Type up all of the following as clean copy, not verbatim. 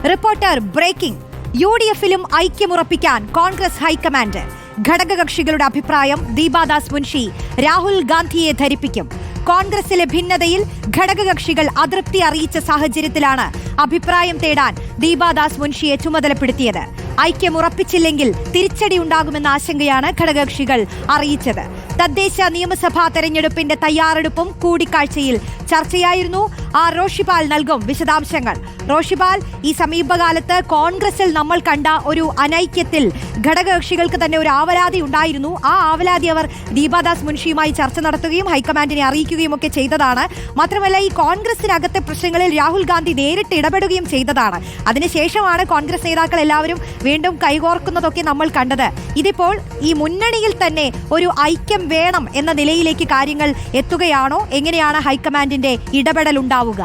Reporter breaking. UDF-ലും ഐക്യമുറപ്പിക്കാൻ Congress high command. ഘടകകക്ഷികളുടെ അഭിപ്രായം ദീപാദാസ് മുൻഷി രാഹുൽ ഗാന്ധിയെ ധരിപ്പിക്കും. കോൺഗ്രസിലെ ഭിന്നതയിൽ ഘടകകക്ഷികൾ അതൃപ്തി അറിയിച്ച സാഹചര്യത്തിലാണ് അഭിപ്രായം തേടാൻ ദീപാദാസ് മുൻഷിയെ ചുമതലപ്പെടുത്തിയത്. ഐക്യമുറപ്പിച്ചില്ലെങ്കിൽ തിരിച്ചടി ഉണ്ടാകുമെന്ന ആശങ്കയാണ് ഘടകകക്ഷികൾ അറിയിച്ചത്. തദ്ദേശ നിയമസഭാ തെരഞ്ഞെടുപ്പിന്റെ തയ്യാറെടുപ്പും കൂടിക്കാഴ്ചയിൽ ചർച്ചയായിരുന്നു. റോഷിപാൽ നൽകും വിശദാംശങ്ങൾ. റോഷിപാൽ, ഈ സമീപകാലത്ത് കോൺഗ്രസിൽ നമ്മൾ കണ്ട ഒരു അനൈക്യത്തിൽ ഘടകകക്ഷികൾക്ക് തന്നെ ഒരു ആവലാതി ഉണ്ടായിരുന്നു. ആ ആവലാതി അവർ ദീപാദാസ് മുൻഷിയുമായി ചർച്ച നടത്തുകയും ഹൈക്കമാൻഡിനെ അറിയിക്കുകയും ഒക്കെ ചെയ്തതാണ്. മാത്രമല്ല, ഈ കോൺഗ്രസിനകത്തെ പ്രശ്നങ്ങളിൽ രാഹുൽ ഗാന്ധി നേരിട്ട് ഇടപെടുകയും ചെയ്തതാണ്. അതിനുശേഷമാണ് കോൺഗ്രസ് നേതാക്കൾ എല്ലാവരും വീണ്ടും കൈകോർക്കുന്നതൊക്കെ നമ്മൾ കണ്ടത്. ഇതിപ്പോൾ ഈ മുന്നണിയിൽ തന്നെ ഒരു ഐക്യം വേണം എന്ന നിലയിലേക്ക് കാര്യങ്ങൾ എത്തുകയാണോ? എങ്ങനെയാണ് ഹൈക്കമാൻഡിന്റെ ഇടപെടൽ ഉണ്ടാവുക?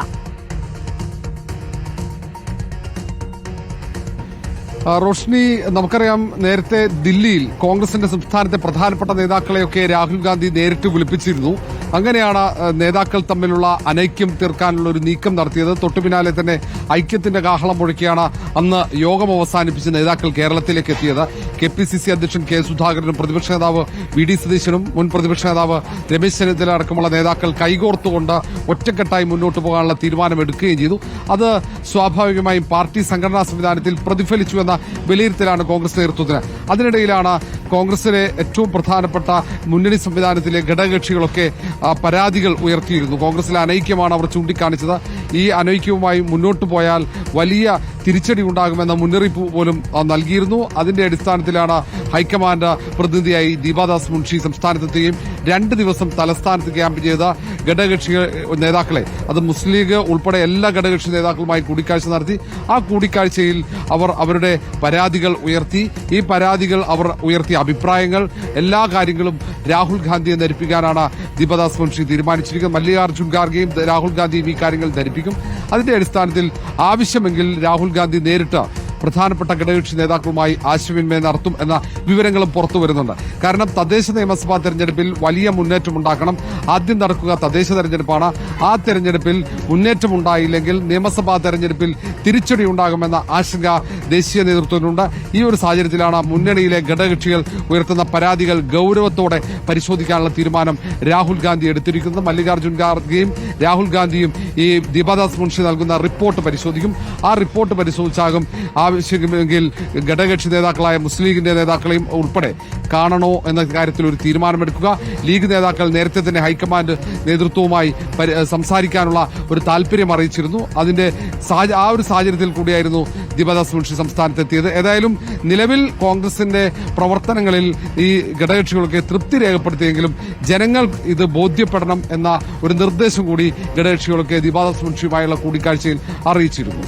റോഷ്നി, നമുക്കറിയാം, നേരത്തെ ദില്ലിയിൽ കോൺഗ്രസിന്റെ സംസ്ഥാനത്തെ പ്രധാനപ്പെട്ട നേതാക്കളെയൊക്കെ രാഹുൽ ഗാന്ധി നേരിട്ട് വിളിപ്പിച്ചിരുന്നു. അങ്ങനെയാണ് നേതാക്കൾ തമ്മിലുള്ള അനൈക്യം തീർക്കാനുള്ള ഒരു നീക്കം നടത്തിയത്. തൊട്ടു പിന്നാലെ തന്നെ ഐക്യത്തിന്റെ കാഹളം മുഴക്കിയാണ് അന്ന് യോഗം അവസാനിപ്പിച്ച് നേതാക്കൾ കേരളത്തിലേക്ക് എത്തിയത്. KPCC അധ്യക്ഷൻ K. സുധാകരനും പ്രതിപക്ഷ നേതാവ് VD സതീശനും മുൻ പ്രതിപക്ഷ നേതാവ് രമേശ് ചെന്നിത്തല അടക്കമുള്ള നേതാക്കൾ കൈകോർത്തുകൊണ്ട് ഒറ്റക്കെട്ടായി മുന്നോട്ട് പോകാനുള്ള തീരുമാനമെടുക്കുകയും ചെയ്തു. അത് സ്വാഭാവികമായും പാർട്ടി സംഘടനാ സംവിധാനത്തിൽ പ്രതിഫലിച്ചുവെന്ന വിലയിരുത്തലാണ് കോൺഗ്രസ് നേതൃത്വത്തിന്. അതിനിടയിലാണ് കോൺഗ്രസിലെ ഏറ്റവും പ്രധാനപ്പെട്ട മുന്നണി സംവിധാനത്തിലെ ഘടകകക്ഷികളൊക്കെ പരാതികൾ ഉയർത്തിയിരുന്നു. കോൺഗ്രസിലെ അനൈക്യമാണ് അവർ ചൂണ്ടിക്കാണിച്ചത്. ഈ അനൈക്യവുമായി മുന്നോട്ട് പോയാൽ വലിയ തിരിച്ചടി ഉണ്ടാകുമെന്ന മുന്നറിയിപ്പ് പോലും നൽകിയിരുന്നു. അതിന്റെ അടിസ്ഥാനത്തിലാണ് ഹൈക്കമാൻഡ് പ്രതിനിധിയായി ദീപാദാസ് മുൻഷി സംസ്ഥാനത്തെത്തുകയും 2 ദിവസം തലസ്ഥാനത്ത് ക്യാമ്പ് ചെയ്ത ഘടകകക്ഷി നേതാക്കളെ, അത് മുസ്ലിം ലീഗ് ഉൾപ്പെടെ എല്ലാ ഘടകകക്ഷി നേതാക്കളുമായി കൂടിക്കാഴ്ച നടത്തി. ആ കൂടിക്കാഴ്ചയിൽ അവർ അവരുടെ പരാതികൾ ഉയർത്തി. ഈ പരാതികൾ അവർ ഉയർത്തിയ അഭിപ്രായങ്ങൾ, എല്ലാ കാര്യങ്ങളും രാഹുൽ ഗാന്ധിയെ ധരിപ്പിക്കാനാണ് ദീപാദാസ് മുൻഷി തീരുമാനിച്ചിരിക്കുന്നത്. മല്ലികാർജ്ജുൻ ഖാർഗെയും രാഹുൽ ഗാന്ധിയും ഈ കാര്യങ്ങൾ ധരിപ്പിക്കും. അതിന്റെ അടിസ്ഥാനത്തിൽ ആവശ്യമെങ്കിൽ രാഹുൽ ഗാന്ധി നേരിട്ട് പ്രധാനപ്പെട്ട ഘടകകക്ഷി നേതാക്കളുമായി ആശയവിനിമയം നടത്തും എന്ന വിവരങ്ങളും പുറത്തു വരുന്നുണ്ട്. കാരണം തദ്ദേശ നിയമസഭാ തെരഞ്ഞെടുപ്പിൽ വലിയ മുന്നേറ്റമുണ്ടാക്കണം. ആദ്യം നടക്കുക തദ്ദേശ തെരഞ്ഞെടുപ്പാണ്. ആ തെരഞ്ഞെടുപ്പിൽ മുന്നേറ്റമുണ്ടായില്ലെങ്കിൽ നിയമസഭാ തെരഞ്ഞെടുപ്പിൽ തിരിച്ചടി ഉണ്ടാകുമെന്ന ആശങ്ക ദേശീയ നേതൃത്വത്തിനുണ്ട്. ഈ ഒരു സാഹചര്യത്തിലാണ് മുന്നണിയിലെ ഘടകകക്ഷികൾ ഉയർത്തുന്ന പരാതികൾ ഗൌരവത്തോടെ പരിശോധിക്കാനുള്ള തീരുമാനം രാഹുൽ ഗാന്ധി എടുത്തിരിക്കുന്നത്. മല്ലികാർജ്ജുൻ ഖാർഗെയും രാഹുൽ ഗാന്ധിയും ഈ ദീപാദാസ് മുൻഷി നൽകുന്ന റിപ്പോർട്ട് പരിശോധിക്കും. ആ റിപ്പോർട്ട് പരിശോധിച്ചാകും ആവശ്യമെങ്കിൽ ഘടകകക്ഷി നേതാക്കളായ മുസ്ലിം ലീഗിന്റെ നേതാക്കളെയും ഉൾപ്പെടെ കാണണോ എന്ന കാര്യത്തിൽ ഒരു തീരുമാനമെടുക്കുക. ലീഗ് നേതാക്കൾ നേരത്തെ തന്നെ ഹൈക്കമാൻഡ് നേതൃത്വവുമായി സംസാരിക്കാനുള്ള ഒരു താല്പര്യം അറിയിച്ചിരുന്നു. അതിന്റെ ആ ഒരു സാഹചര്യത്തിൽ കൂടിയായിരുന്നു ദീപാദാസ് മുൻഷി സംസ്ഥാനത്തെത്തിയത്. ഏതായാലും നിലവിൽ കോൺഗ്രസിന്റെ പ്രവർത്തനങ്ങളിൽ ഈ ഘടകകക്ഷികളൊക്കെ തൃപ്തി രേഖപ്പെടുത്തിയെങ്കിലും ജനങ്ങൾ ഇത് ബോധ്യപ്പെടണം എന്ന ഒരു നിർദ്ദേശം കൂടി ഘടകകക്ഷികളൊക്കെ ദീപാദാസ് മുൻഷിയുമായുള്ള കൂടിക്കാഴ്ചയിൽ അറിയിച്ചിരുന്നു.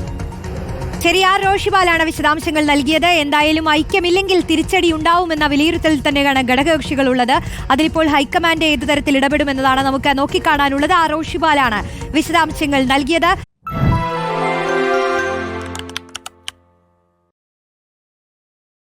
ശരി, റോഷിപാലാണ് വിശദാംശങ്ങൾ നൽകിയത്. എന്തായാലും ഐക്യമില്ലെങ്കിൽ തിരിച്ചടി ഉണ്ടാവുമെന്ന വിലയിരുത്തൽ തന്നെയാണ് ഘടകകക്ഷികൾ ഉള്ളത്. അതിലിപ്പോൾ ഹൈക്കമാൻഡ് ഏതു തരത്തിൽ ഇടപെടുമെന്നതാണ് നമുക്ക് നോക്കിക്കാണാനുള്ളത്. റോഷിപാലാണ് വിശദാംശങ്ങൾ നൽകിയത്.